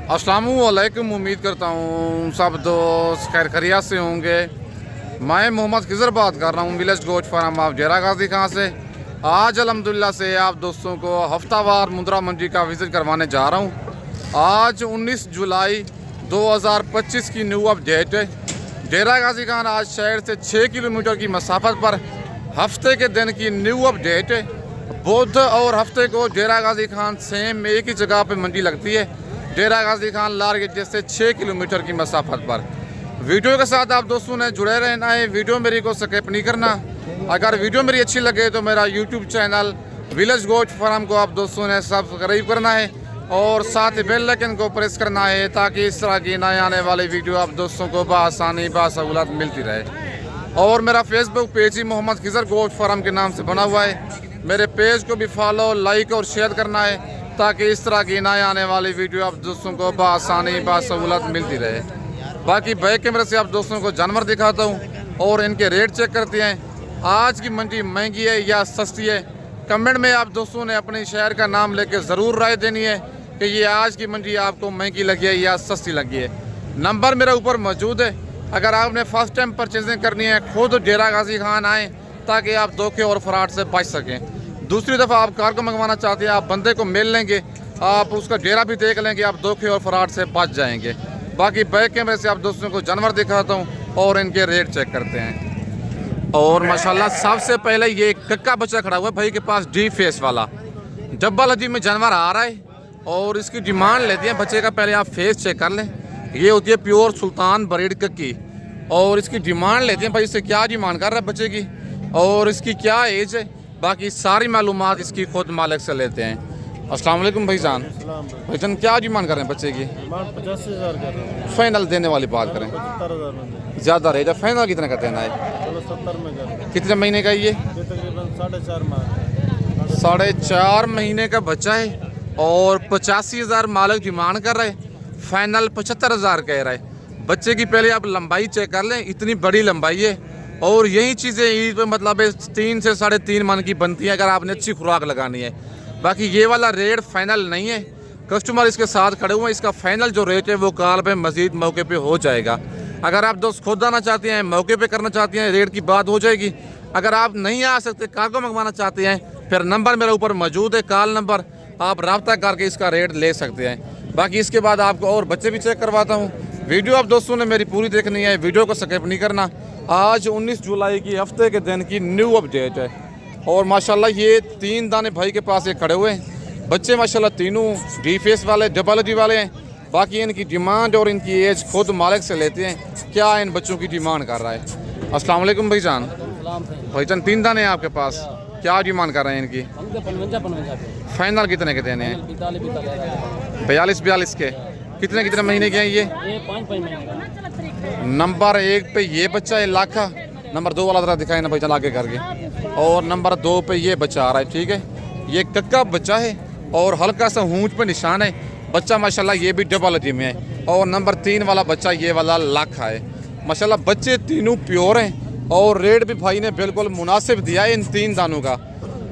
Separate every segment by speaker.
Speaker 1: अस्सलामुअलैकुम। उम्मीद करता हूँ सब दोस्त खैर खैरियत से होंगे। मैं मोहम्मद खिज़र बात कर रहा हूँ विलेज गोट फार्म ऑफ डेरा गाजी खां से। आज अल्हम्दुलिल्लाह से आप दोस्तों को हफ्तावार मुंद्रा मंडी का विज़िट करवाने जा रहा हूँ। आज 19 जुलाई 2025 की न्यू अपडेट है। डेरा गाजी खान आज शहर से 6 किलोमीटर की मसाफत पर हफ्ते के दिन की न्यू अपडेट है। बुध और हफ्ते को डेरा गाजी खान सेम एक ही जगह पे मंडी लगती है, डेरा गाजी खान लारगेट से 6 किलोमीटर की मसाफत पर। वीडियो के साथ आप दोस्तों ने जुड़े रहना है, वीडियो मेरी को स्किप नहीं करना। अगर वीडियो मेरी अच्छी लगे तो मेरा YouTube channel village goat farm को आप दोस्तों ने सब्सक्राइब करना है और साथ ही बेल आइकन को प्रेस करना है ताकि इस तरह की नए आने वाली वीडियो आप दोस्तों को बआसानी बासहूलत मिलती रहे। और मेरा फेसबुक पेज ही मोहम्मद खिज़र गोट फार्म के नाम से बना हुआ है। मेरे पेज को भी फॉलो, लाइक और शेयर करना है ताकि इस तरह की नए आने वाली वीडियो आप दोस्तों को बआसानी बासहूलत मिलती रहे। बाकी बैक कैमरे से आप दोस्तों को जानवर दिखाता हूँ और इनके रेट चेक करते हैं। आज की मंडी महंगी है या सस्ती है, कमेंट में आप दोस्तों ने अपने शहर का नाम लेके ज़रूर राय देनी है कि ये आज की मंडी आपको महंगी लगी है या सस्ती लगी है। नंबर मेरा ऊपर मौजूद है। अगर आपने फर्स्ट टाइम परचेजिंग करनी है खुद डेरा गाजी खान आएँ ताकि आप धोखे और फ्रॉड से बच सकें। दूसरी दफ़ा आप कार को मंगवाना चाहते हैं, आप बंदे को मिल लेंगे, आप उसका डेरा भी देख लेंगे, आप धोखे और फ्रॉड से बच जाएंगे। बाकी बैक कैमरे से आप दोस्तों को जानवर दिखाता हूँ और इनके रेट चेक करते हैं। और माशाल्लाह सबसे पहले ये कक्का बच्चा खड़ा हुआ है भाई के पास, डी फेस वाला डब्बल अजीब में जानवर आ रहा है और इसकी डिमांड लेती है बच्चे का। पहले आप फेस चेक कर लें, ये होती है प्योर सुल्तान ब्रीड कक्की और इसकी डिमांड लेते हैं भाई इससे क्या डिमांड कर रहा है बच्चे की और इसकी क्या एज है। बाकी सारी मालूमात इसकी खुद मालिक से लेते हैं। अस्सलाम वालेकुम भाईजान। भाईजान क्या डिमांड कर रहे हैं बच्चे की?
Speaker 2: 85,000 कर रहे हैं।
Speaker 1: फाइनल देने वाली बात करें,
Speaker 2: 70,000
Speaker 1: ज़्यादा रहेगा। फाइनल कितना का देना है?
Speaker 2: 70 में कर।
Speaker 1: कितने महीने का ये?
Speaker 2: तकरीबन 4.5 माह।
Speaker 1: 4.5 महीने का बच्चा है और 85,000 मालिक डिमांड कर रहे हैं। फाइनल 75,000 कह रहा है। बच्चे की पहले आप लंबाई चेक कर लें, इतनी बड़ी लंबाई है और यही चीज़ें ईद पे मतलब 3 से 3.5 मन की बनती है अगर आपने अच्छी खुराक लगानी है। बाकी ये वाला रेट फाइनल नहीं है, कस्टमर इसके साथ खड़े हुए हैं। इसका फाइनल जो रेट है वो कॉल पे मज़ीद मौके पे हो जाएगा। अगर आप दोस्त खुद आना चाहते हैं, मौके पे करना चाहते हैं, रेट की बात हो जाएगी। अगर आप नहीं आ सकते, कार्गो मंगवाना चाहते हैं, फिर नंबर मेरे ऊपर मौजूद है, कॉल नंबर, आप रब्ता करके इसका रेट ले सकते हैं। बाकी इसके बाद आपको और बच्चे भी चेक करवाता हूँ। वीडियो आप दोस्तों ने मेरी पूरी देखनी है, वीडियो को स्किप नहीं करना। आज 19 जुलाई की हफ्ते के दिन की न्यू अपडेट है और माशाल्लाह ये 3 दाने भाई के पास ये खड़े हुए हैं बच्चे। माशाल्लाह तीनों डी फेस वाले, डबल डी वाले हैं। बाकी इनकी डिमांड और इनकी एज खुद मालिक से लेते हैं क्या इन बच्चों की डिमांड कर रहा है। अस्सलाम वालेकुम भाईजान। भाईजान 3 दाने हैं आपके पास, क्या डिमांड कर रहे हैं इनकी? फाइनल कितने के देने हैं? 42 के। कितने महीने के हैं ये? 5 नंबर 1 पे ये बच्चा है लाखा, नंबर 2 वाला जरा दिखाए ना भाईजान आगे करके, और नंबर 2 पे ये बच्चा आ रहा है। ठीक है, ये कक्का बच्चा है और हल्का सा हूंच पे निशान है बच्चा। माशाल्लाह ये भी डबल अजी में है और नंबर 3 वाला बच्चा ये वाला लाखा है। माशाल्लाह बच्चे तीनों प्योर हैं और रेट भी भाई ने बिल्कुल मुनासिब दिया है इन 3 दानों का।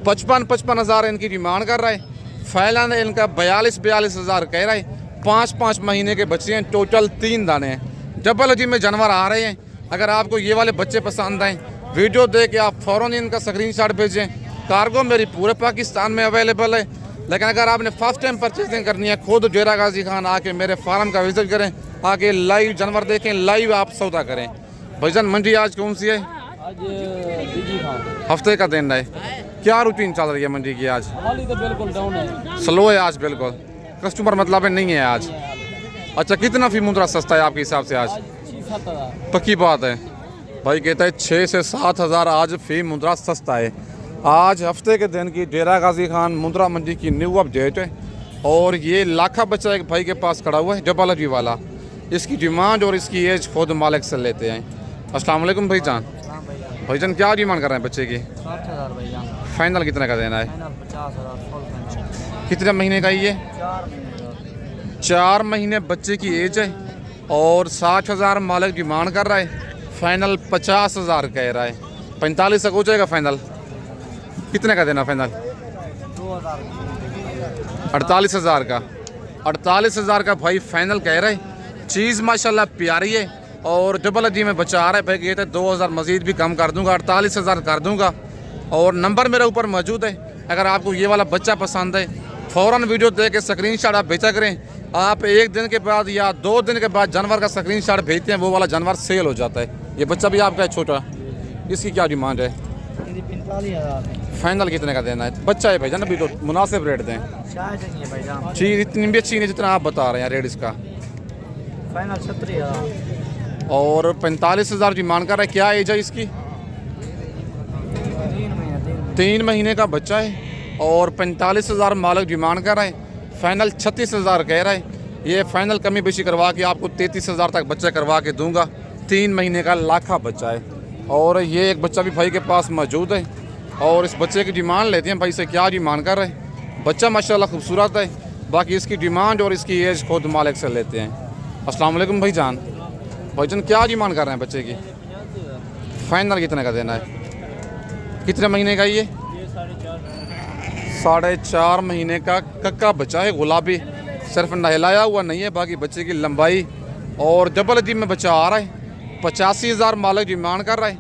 Speaker 1: 55 हज़ार इनकी डिमांड कर रहा है। फाइनल इनका 42 हज़ार कह रहा है। 5 महीने के बच्चे हैं, टोटल 3 दाने हैं। डबल अजीब में जानवर आ रहे हैं। अगर आपको ये वाले बच्चे पसंद आए, वीडियो देख के आप फ़ौरन इनका स्क्रीनशॉट भेजें। कार्गो मेरी पूरे पाकिस्तान में अवेलेबल है, लेकिन अगर आपने फर्स्ट टाइम परचेजिंग करनी है खुद डेरा गाजी खान आके मेरे फार्म का विजिट करें, आके लाइव जानवर देखें, लाइव आप सौदा करें। भाईजान मंडी आज कौन सी है?
Speaker 2: आज
Speaker 1: हफ्ते का दिन है। क्या रूटीन चल रही है मंडी की आज?
Speaker 2: तो बिल्कुल डाउन है,
Speaker 1: स्लो है आज, बिल्कुल कस्टमर मतलब नहीं है आज। अच्छा, कितना फी मुद्रा सस्ता है आपके हिसाब से आज?
Speaker 2: 6-7
Speaker 1: पक्की बात है भाई, कहता है 6 से 7 हज़ार आज फी मुद्रा सस्ता है। आज हफ्ते के दिन की डेरा गाजी खान मुद्रा मंडी की न्यू अपडेट है और ये लाखा बच्चा एक भाई के पास खड़ा हुआ है डबल अजी वाला। इसकी डिमांड और इसकी एज खुद मालिक से लेते हैं। अस्सलाम वालेकुम भाईजान। भाईजान क्या डिमांड कर रहे हैं बच्चे की?
Speaker 2: 60,000 भाईजान।
Speaker 1: फाइनल कितने का देना है?
Speaker 2: 50,000 फुल फाइनल।
Speaker 1: कितने महीने का ये? 4 महीने बच्चे की एज है और 60,000 मालिक डिमांड कर रहा है। फाइनल 50,000 कह रहा है। 45 तक हो जाएगा फाइनल। कितने का देना फाइनल?
Speaker 2: 2,000
Speaker 1: 48,000 का। 48,000 का भाई फाइनल कह रहे। चीज़ माशाल्लाह प्यारी है और डबल अदी में बचा आ रहा है भाई। कहते 2,000 मज़ीद भी कम कर दूंगा, 48,000 कर दूंगा। और नंबर मेरे ऊपर मौजूद है। अगर आपको ये वाला बच्चा पसंद है फ़ौरन वीडियो दे के स्क्रीनशॉट आप भेजा करें। आप 1 दिन के बाद या 2 दिन के बाद जानवर का स्क्रीनशॉट भेजते हैं, वो वाला जानवर सेल हो जाता है। ये बच्चा भी आपका है छोटा, इसकी क्या डिमांड है?
Speaker 2: 45,000
Speaker 1: फाइनल कितने का देना है? बच्चा है भाईजान, अभी तो मुनासिब रेट दें। चीज़ इतनी भी अच्छी नहीं जितना आप बता रहे हैं रेट इसका।
Speaker 2: फाइनल 36,000
Speaker 1: और 45,000 डिमांड कर रहा है। क्या एज है इसकी? 3 महीने का बच्चा है और 45,000 मालिक डिमांड कर रहा है। फाइनल 36,000 कह रहा है। ये फाइनल कमी बेशी करवा के आपको 33,000 तक बच्चा करवा के दूंगा। 3 महीने का लाखा बच्चा है। और ये एक बच्चा भी भाई के पास मौजूद है और इस बच्चे की डिमांड लेते हैं भाई से। क्या डिमांड कर रहे हैं? बच्चा माशाल्लाह खूबसूरत है, बाकी इसकी डिमांड और इसकी एज खुद मालिक से लेते हैं। अस्सलाम वालेकुम भाईजान। भाईजान क्या डिमांड कर रहे हैं बच्चे की? फाइनल कितने का देना है? कितने महीने का ये? 4.5 महीने का कक्का बच्चा है, गुलाबी, सिर्फ नहलाया हुआ नहीं है। बाकी बच्चे की लंबाई और डबल अदी में बच्चा आ रहा है। 85,000 मालिक डिमांड कर रहा है।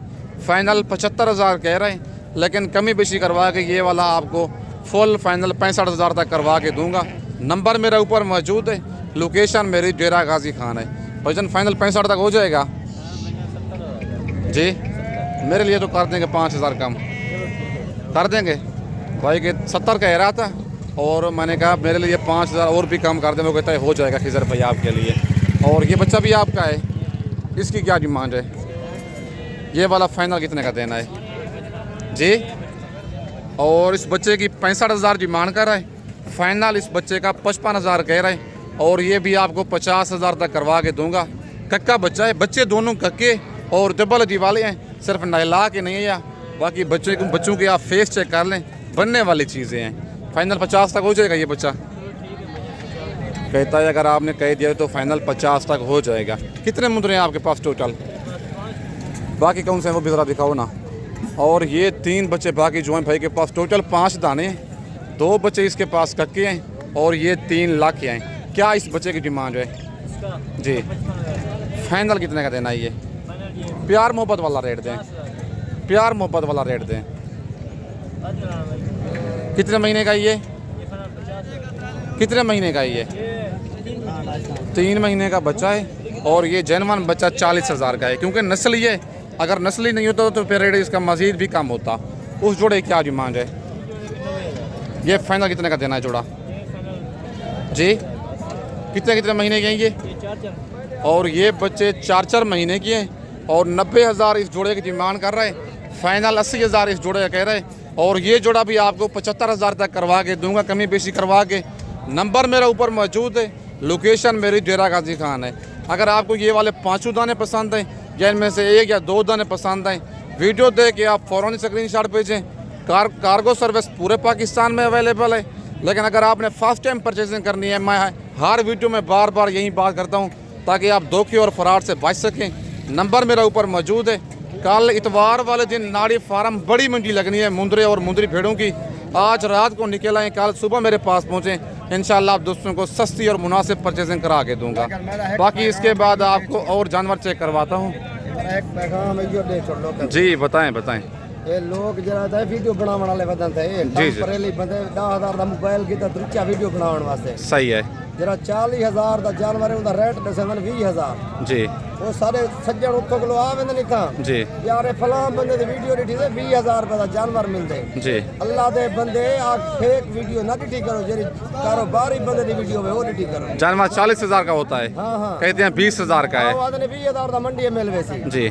Speaker 1: फाइनल 75,000 कह रहे हैं, लेकिन कमी बेशी करवा के ये वाला आपको फुल फाइनल 65,000 तक करवा के दूंगा। नंबर मेरे ऊपर मौजूद है, लोकेशन मेरी डेरा गाजी खान है। भाईजान फाइनल 65 तक हो जाएगा जी? मेरे लिए तो कर देंगे 5,000 कम कर देंगे। भाई के 70 कह रहा था और मैंने कहा मेरे लिए 5,000 और भी कम कर दें। वो कहता है हो जाएगा खिजर भाई आपके लिए। और ये बच्चा भी आपका है, इसकी क्या डिमांड है? ये वाला फाइनल कितने का देना है जी? और इस बच्चे की 65,000 डिमांड कर रहा है। फाइनल इस बच्चे का 55,000 कह रहे हैं और ये भी आपको 50,000 तक करवा के दूंगा। कक्का बच्चा है, बच्चे दोनों कक्के और डबल अदी वाले हैं, सिर्फ नहला के नहीं है। या बाकी बच्चों के आप फेस चेक कर लें, बनने वाली चीज़ें हैं। फाइनल 50 तक हो जाएगा ये बच्चा। कहता है अगर आपने कह दिया तो फाइनल 50 तक हो जाएगा। कितने मुद्रे हैं आपके पास टोटल? बाकी कौन से हैं वो भी ज़रा दिखाओ ना। और ये 3 बच्चे बाकी जो हैं भाई के पास, टोटल 5 दाने हैं। 2 बच्चे इसके पास कक्के हैं और ये 3 लाख के हैं। क्या इस बच्चे की डिमांड है जी? फाइनल कितने का देना है ये? प्यार मोहब्बत वाला रेट दें, प्यार मोहब्बत वाला रेट दें। कितने महीने का ये? कितने महीने का ये? 3 महीने का बच्चा है और ये जेनवन बच्चा 40,000 का है। क्योंकि नस्ल ये, अगर नस्ली नहीं होता तो फिर रेट इसका मज़ीद भी कम होता। उस जोड़े की क्या डिमांड है? ये फाइनल कितने का देना है जोड़ा जी? कितने महीने के हैं ये? और ये बच्चे 4 महीने के हैं और 90,000 इस जोड़े की डिमांड कर रहे हैं। फाइनल 80,000 इस जोड़े का कह रहे हैं और ये जोड़ा भी आपको 75,000 तक करवा के दूंगा, कमी बेशी करवा के। नंबर मेरा ऊपर मौजूद है, लोकेशन मेरी डेरा गाजी खान है। अगर आपको ये वाले 5 दाने पसंद हैं या इनमें से 1 या 2 दाने पसंद हैं, वीडियो दे के आप फ़ौरन स्क्रीनशॉट भेजें। कार्गो सर्विस पूरे पाकिस्तान में अवेलेबल है। लेकिन अगर आपने फर्स्ट टाइम परचेजिंग करनी है, मैं हर वीडियो में बार बार यही बात करता हूँ ताकि आप धोखे और फ्रॉड से बच सकें। नंबर मेरा ऊपर मौजूद है। कल इतवार वाले दिन नाड़ी फार्म बड़ी मंडी लगनी है मुंदरे और मुंदरी भेड़ों की। आज रात को निकल आए, कल सुबह मेरे पास पहुँचें। इंशाल्लाह आप दोस्तों को सस्ती और मुनासिब परचेजिंग करा के दूंगा। बाकी इसके बाद आपको और जानवर चेक करवाता हूँ। जी बताएं बताएं।
Speaker 3: ये लोग जरा वीडियो बनाने वाले बदन थे
Speaker 1: जी जी
Speaker 3: पहले बंदे 10,000 का मोबाइल की दूसरा वीडियो बनाने वास्ते
Speaker 1: सही है।
Speaker 3: जरा 40,000 का जानवर है, उनका रेट दस 20,000
Speaker 1: जी।
Speaker 3: वो सारे सज्जन उत्तो को आवे नहीं था
Speaker 1: जी
Speaker 3: यार फलां बंदे दी वीडियो डिठी से 20,000 रुपए का जानवर मिलते
Speaker 1: जी।
Speaker 3: अल्लाह दे बंदे आ फेक वीडियो ना डिठी करो, जेरी कारोबारी बंदे दी वीडियो है वो डिठी करो।
Speaker 1: जानवर 40,000 का होता है।
Speaker 3: हाँ हाँ
Speaker 1: कहते हैं 20,000 का है।
Speaker 3: आवाज ने 20,000 का मंडी में मिलवे सी
Speaker 1: जी।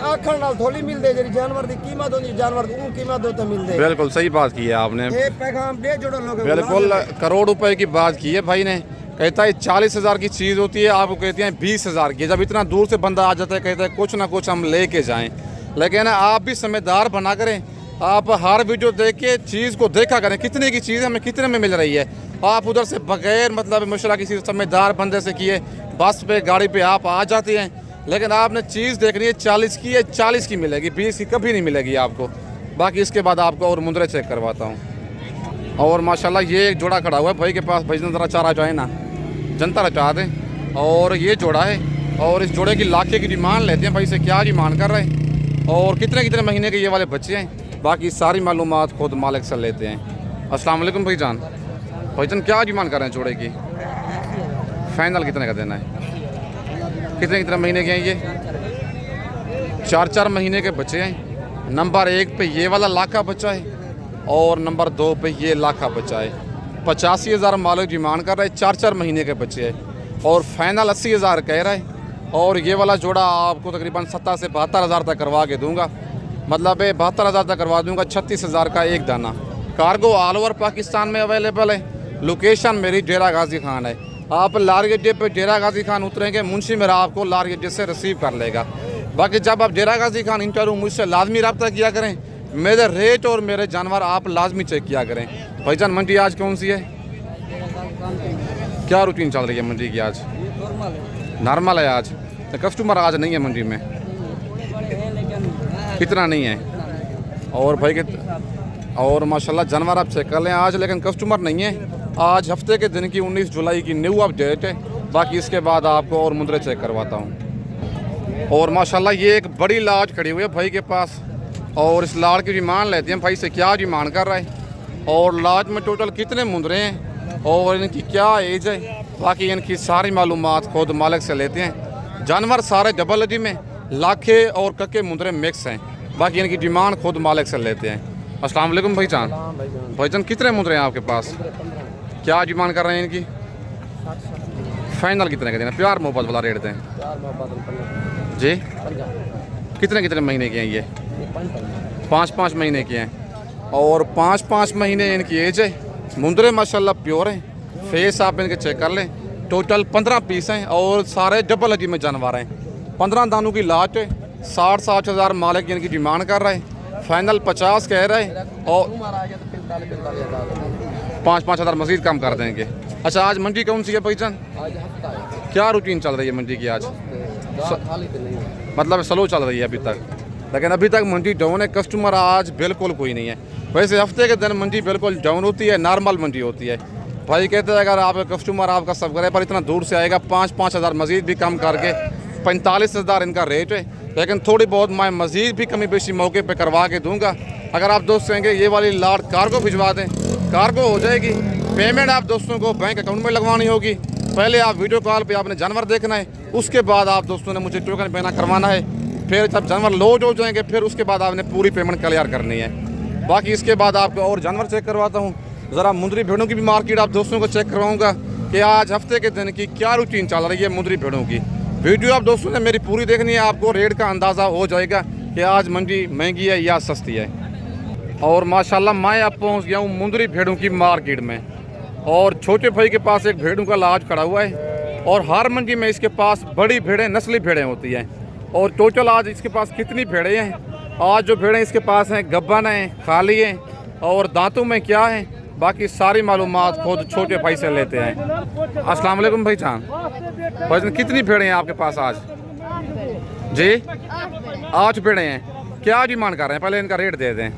Speaker 3: आखण नाल थोड़ी मिलदे, जेरी जानवर दी कीमत होनी जानवर दी उन कीमत होते मिलदे।
Speaker 1: बिल्कुल सही बात की है आपने,
Speaker 3: एक पैगाम दे जोड़ो लोग
Speaker 1: बिल्कुल करोड़ रुपए की बात की है भाई ने। कहता है 40,000 की चीज़ होती है, आपको कहते हैं 20,000 की। जब इतना दूर से बंदा आ जाता है कहता है कुछ ना कुछ हम लेके जाएं। लेकिन आप भी समझदार बना करें, आप हर वीडियो देख के चीज़ को देखा करें कितने की चीज़ हमें कितने में मिल रही है। आप उधर से बगैर मतलब मशवरा किसी समझदार बंदे से किए बस पे गाड़ी पे आप आ जाते हैं, लेकिन आपने चीज़ देखनी है 40 की है, 40 की मिलेगी, 20 की कभी नहीं मिलेगी आपको। बाकी इसके बाद आपको और मुंदरे चेक करवाता हूँ। और माशाल्लाह ये एक जोड़ा खड़ा हुआ है भाई के पास, भाई ज़रा चारा जो है ना जनता रचा दें। और ये जोड़ा है और इस जोड़े की लाखे की डिमांड लेते हैं भाई से, क्या डिमांड कर रहे हैं और कितने कितने महीने के ये वाले बच्चे हैं, बाकी सारी मालूमात खुद मालिक से लेते हैं। अस्सलाम वालेकुम भाईजान। भाईजान क्या डिमांड कर रहे हैं जोड़े की? फाइनल कितने का देना है? कितने कितने महीने के हैं ये? 4-4 महीने के बच्चे हैं। नंबर 1 पे ये वाला लाख का बच्चा है और नंबर 2 पे ये लाख का बच्चा है। 85,000 मालिक डिमांड कर रहे हैं, 4-4 महीने के बच्चे हैं और फाइनल 80,000 कह रहा है। और ये वाला जोड़ा आपको तकरीबन 70 से 72,000 तक करवा के दूंगा, मतलब 72,000 तक करवा दूंगा। 36,000 का एक दाना। कार्गो ऑल ओवर पाकिस्तान में अवेलेबल है। लोकेशन मेरी डेरा गाजी खान है। आप लारी अड्डे पे डेरा गाजी खान उतरेंगे, मुंशी मेरा आपको लारी अड्डे से रिसीव कर लेगा। बाकी जब आप डेरा गाजी खान इंटरव्यू मुझसे लाजमी रब्ता किया करें, मेरे रेट और मेरे जानवर आप लाजमी चेक किया करें। भाईजान मंडी आज कौन सी है? क्या रूटीन चल रही है मंडी की आज? नॉर्मल है आज, तो कस्टमर आज नहीं है मंडी में, इतना नहीं है। और भाई के और माशाल्लाह जानवर आप चेक कर लें आज, लेकिन कस्टमर नहीं है। आज हफ्ते के दिन की 19 जुलाई की न्यू अपडेट है। बाकी इसके बाद आपको और मुंदरे चेक करवाता हूँ। और माशाल्लाह ये एक बड़ी लाज खड़ी हुई है भाई के पास और इस लाड़ की डिमांड लेते हैं भाई से, क्या डिमांड कर रहा है और लाज में टोटल कितने मुंदरे हैं और इनकी क्या एज है, बाकी इनकी सारी मालूमात खुद मालिक से लेते हैं। जानवर सारे डबल अजी में लाखे और कक्के मुंदरे मिक्स हैं, बाकी इनकी डिमांड खुद मालिक से लेते हैं। अस्सलाम वालेकुम भाईजान। भाईजान कितने मुंदरे हैं आपके पास? क्या डिमांड कर रहे हैं इनकी? फाइनल कितने का देना? प्यार मोहब्बत वाला रेट दें जी। कितने कितने महीने के हैं ये? 5-5 महीने के हैं और 5-5 महीने इनकी एज है। मुंदरे माशाल्लाह प्योर हैं। फेस आप इनके चेक कर लें। टोटल 15 पीस हैं और सारे डबल अजी में जानवर हैं। 15 दानों की लाट है। 60-60 मालिक इनकी डिमांड कर रहे हैं। फाइनल 50 कह रहे हैं और 5-5 हज़ार मज़ीद कम कर देंगे। अच्छा आज मंडी कौन सी है भाईजान? क्या रूटीन चल रही है मंडी की आज? मतलब स्लो चल रही है अभी तक, लेकिन अभी तक मंडी डाउन है। कस्टमर आज बिल्कुल कोई नहीं है। वैसे हफ्ते के दिन मंडी बिल्कुल डाउन होती है, नॉर्मल मंडी होती है। भाई कहते हैं अगर आप कस्टमर आपका सब करे पर इतना दूर से आएगा, 5-5 हज़ार मज़ीद भी कम करके 45,000 इनका रेट है। लेकिन थोड़ी बहुत मैं मज़ीद भी कमी पेशी मौके पे करवा के दूंगा। अगर आप दोस्त कहेंगे ये वाली लाट कार्गो भिजवा दें, कार्गो हो जाएगी। पेमेंट आप दोस्तों को बैंक अकाउंट में लगवानी होगी। पहले आप वीडियो कॉल पे आपने जानवर देखना है, उसके बाद आप दोस्तों ने मुझे टोकन पेना करवाना है। फिर जब जानवर लोड हो जाएंगे फिर उसके बाद आपने पूरी पेमेंट क्लियर करनी है। बाकी इसके बाद आपको और जानवर चेक करवाता हूँ। ज़रा मुंदरी भेड़ों की भी मार्केट आप दोस्तों को चेक करवाऊँगा कि आज हफ्ते के दिन की क्या रूटीन चल रही है मुंदरी भेड़ों की। वीडियो आप दोस्तों ने मेरी पूरी देखनी है, आपको रेट का अंदाज़ा हो जाएगा कि आज मंडी महंगी है या सस्ती है। और माशाल्लाह मैं अब पहुंच गया हूं मुंदरी भेड़ों की मार्केट में और छोटे भाई के पास एक भेड़ों का लाज खड़ा हुआ है और हर मंडी में इसके पास बड़ी भेड़ें, नस्ली भेड़ें होती हैं। और टोटल आज इसके पास कितनी भेड़ें हैं? आज जो भेड़ें इसके पास हैं गब्बन हैं, खाली हैं और दांतों में क्या है, बाकी सारी मालूमात खुद छोटे भाई से लेते हैं। अस्सलाम वालेकुम भाईजान। भाईजान कितनी भेड़ें हैं आपके पास आज? जी 8 भेड़ें हैं। क्या डिमांड कर रहे हैं? पहले इनका रेट दे दें।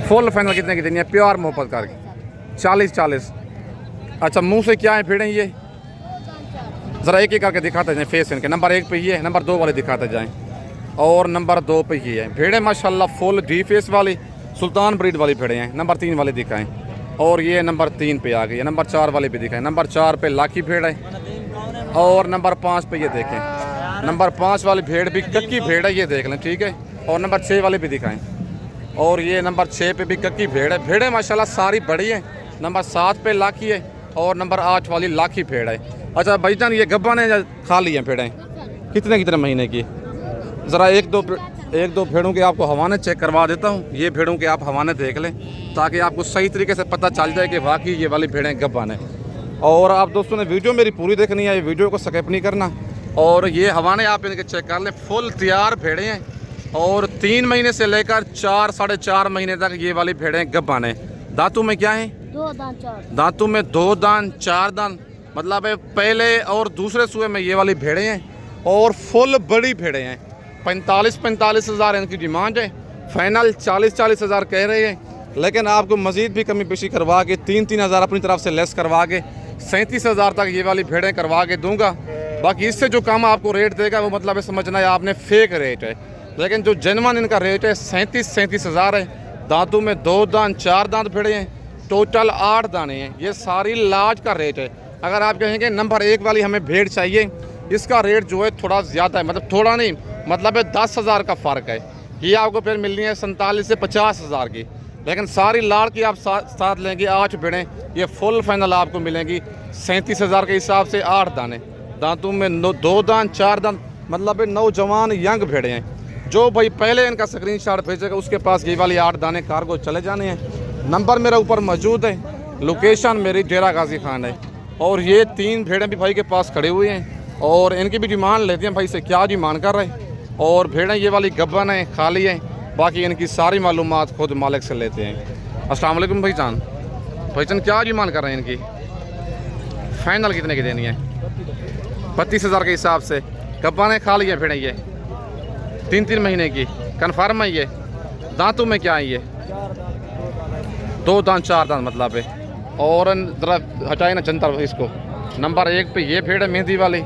Speaker 1: फुल फाइनल कितने की देनी है प्यार मोहब्बत करके? 40-40। अच्छा मुंह से क्या है भेड़ें ये? ज़रा एक एक करके दिखाते जाएँ फेस इनके। नंबर 1 पे ये है, नंबर 2 वाले दिखाते जाएँ और नंबर 2 पे ये है। भेड़ें माशाल्लाह फुल डी फेस वाली सुल्तान ब्रीड वाली भेड़ें हैं। नंबर 3 वाले दिखाएँ और ये नंबर 3 पे आ गई है। नंबर 4 वाले भी दिखाएँ। नंबर 4 पे लाखी भेड़ है और नंबर 5 पे ये देखें। नंबर 5 वाली भेड़ भी कक्की भेड़ है, ये देख लें ठीक है। और नंबर 6 वाले भी दिखाएँ और ये नंबर 6 पे भी कक्की भेड़ है। भेड़ें माशाल्लाह सारी बड़ी हैं। नंबर 7 पे लाखी है और नंबर 8 वाली लाखी भेड़ है। अच्छा भाईजान ये गब्बन है या खाली हैं भेड़ें? कितने कितने महीने की? ज़रा एक दो भेड़ों के आपको हवाने चेक करवा देता हूँ। ये भेड़ों के आप हवाने देख लें ताकि आपको सही तरीके से पता चल जाए कि वाकई ये वाली भेड़ें गब्बन है। और आप दोस्तों ने वीडियो मेरी पूरी देखनी है, वीडियो को स्किप नहीं करना। और ये हवाने आप इनके चेक कर लें, फुल तैयार भेड़ें हैं और 3 महीने से लेकर 4-4.5 महीने तक ये वाली भेड़ें गब्बन है। दांतों में क्या है?
Speaker 4: 2 दांत 4।
Speaker 1: दांतों में 2 दांत 4 दांत, मतलब है पहले और दूसरे सूए में ये वाली भेड़ें हैं और फुल बड़ी भेड़ें हैं। 45 हज़ार इनकी डिमांड है। फाइनल 40 हज़ार कह रहे हैं, लेकिन आपको मज़ीद भी कमी पेशी करवा के 3 हज़ार अपनी तरफ से लेस करवा के 37,000 तक ये वाली भेड़ें करवा के दूंगा। बाकी इससे जो कम आपको रेट देगा वो मतलब है समझना है आपने फेक रेट है, लेकिन जो जेन्युइन इनका रेट है 37,000 है। दांतों में 2 दांत 4 दांत भेड़े हैं, टोटल 8 दाने हैं। ये सारी लाज का रेट है। अगर आप कहेंगे नंबर 1 वाली हमें भेड़ चाहिए, इसका रेट जो है थोड़ा ज़्यादा है, मतलब थोड़ा नहीं, मतलब है 10,000 का फ़र्क है। ये आपको फिर मिलनी है 47 से 50,000 की। लेकिन सारी लाड़ की आप साथ लेंगे 8 भेड़ें, ये फुल फाइनल आपको मिलेंगी 37,000 के हिसाब से 8 दाने। दांतों में 2 दांत 4 दांत, मतलब है नौजवान यंग भेड़े हैं। जो भाई पहले इनका स्क्रीनशॉट भेजेगा उसके पास ये वाली 8 दाने कार्गो चले जाने हैं। नंबर मेरा ऊपर मौजूद है, लोकेशन मेरी डेरा गाजी खान है। और ये 3 भेड़ें भी भाई के पास खड़े हुए हैं और इनकी भी डिमांड लेते हैं भाई से क्या डिमांड कर रहे हैं। और भेड़ें ये वाली गब्बन है, खाली है, बाकी इनकी सारी मालूमात खुद मालिक से लेते हैं। अस्सलाम वालेकुम भाईजान। भाईजान क्या डिमांड कर रहे हैं इनकी? फाइनल कितने की देनी है? 32,000 के हिसाब से। गब्बन है, खाली है भेड़ें, ये 3-3 महीने की कन्फर्म है। ये दांतों में क्या है? ये 2 दांत 4 दांत मतलब है। और ज़रा हटाए ना जंतर इसको। नंबर 1 पे ये भेड़ है मेहंदी वाली,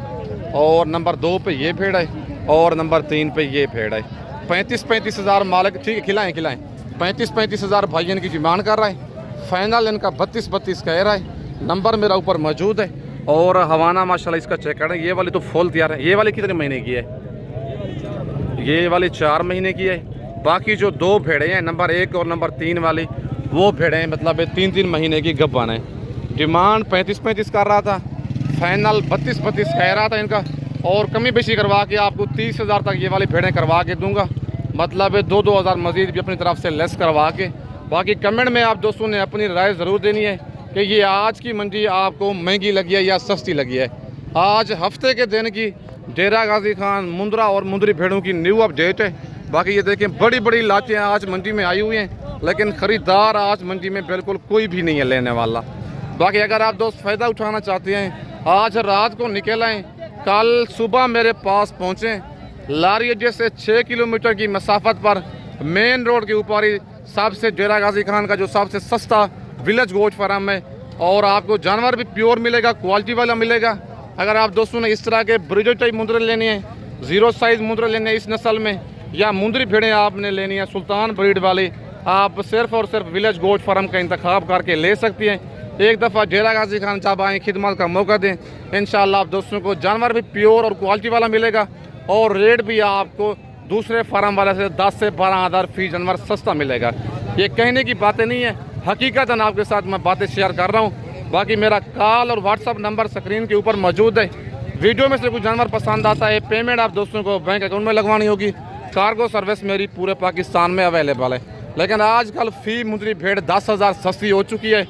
Speaker 1: और नंबर 2 पे ये भेड़ है, और नंबर 3 पे ये भेड़ है। 35,000 मालिक, ठीक है, खिलाएं 35,000 भाई इनकी डिमांड कर रहा है। फाइनल इनका 32 कह रहा है। नंबर मेरा ऊपर मौजूद है। और हवाना माशाल्लाह इसका चेक करें, ये वाली तो फुल तैयार है। ये वाली कितने महीने की है? ये वाली 4 महीने की है। बाकी जो 2 भेड़े हैं, नंबर 1 और नंबर 3 वाली, वो भेड़ें मतलब 3-3 महीने की गब्बन है। डिमांड 35 कर रहा था, फाइनल 32 कह रहा था इनका। और कमी बेशी करवा के आपको 30,000 तक ये वाली भेड़ें करवा के दूंगा, मतलब 2-2 हज़ार मज़ीद भी अपनी तरफ से लेस करवा के। बाकी कमेंट में आप दोस्तों ने अपनी राय ज़रूर देनी है कि ये आज की मंडी आपको महंगी लगी है या सस्ती लगी है। आज हफ्ते के दिन की डेरा गाजी खान मुंद्रा और मुंदरी भेड़ों की न्यू अपडेट है। बाकी ये देखें बड़ी बड़ी लाटें आज मंडी में आई हुई हैं, लेकिन ख़रीदार आज मंडी में बिल्कुल कोई भी नहीं है लेने वाला। बाकी अगर आप दोस्त फ़ायदा उठाना चाहते हैं, आज रात को निकल आएँ, कल सुबह मेरे पास पहुँचें। लारी अड्डे से 6 किलोमीटर की मसाफत पर मेन रोड के ऊपर ही सबसे डेरा गाजी खान का जो सबसे सस्ता विलेज गोट फार्म है। और आपको जानवर भी प्योर मिलेगा, क्वालिटी वाला मिलेगा। अगर आप दोस्तों ने इस तरह के ब्रिजर टाइप मुंदरे लेने हैं, 0 साइज़ मुंदरे लेने हैं इस नस्ल में, या मुंदरी भेड़ें आपने लेनी है सुल्तान ब्रीड वाली, आप सिर्फ और सिर्फ विलेज गोट फार्म का इंतखाब करके ले सकती हैं। एक दफ़ा डेरा गाजी खान साहब आएँ, खिदमत का मौका दें, इंशाअल्लाह आप दोस्तों को जानवर भी प्योर और क्वालिटी वाला मिलेगा। और रेट भी आपको दूसरे फार्म वाले से 10 से 12 हज़ार फी जानवर सस्ता मिलेगा। ये कहने की बातें नहीं है, हकीकतन आपके साथ मैं बातें शेयर कर रहा हूँ। बाकी मेरा कॉल और व्हाट्सअप नंबर स्क्रीन के ऊपर मौजूद है। वीडियो में से कुछ जानवर पसंद आता है, पेमेंट आप दोस्तों को बैंक अकाउंट में लगवानी होगी। कार्गो सर्विस मेरी पूरे पाकिस्तान में अवेलेबल है। लेकिन आजकल फ़ी मुंदरी भेड़ 10,000 सस्ती हो चुकी है।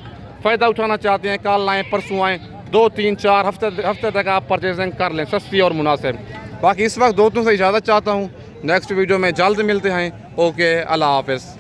Speaker 1: फ़ायदा उठाना चाहते हैं, कल आएँ परसों आएँ, 2, 3, 4 हफ्ते तक आप परचेजिंग कर लें, सस्ती और मुनासिब। बाकी इस वक्त दोस्तों से इजाज़त चाहता हूँ। नेक्स्ट वीडियो में जल्द मिलते हैं। ओके, अल्लाह हाफ़िज़।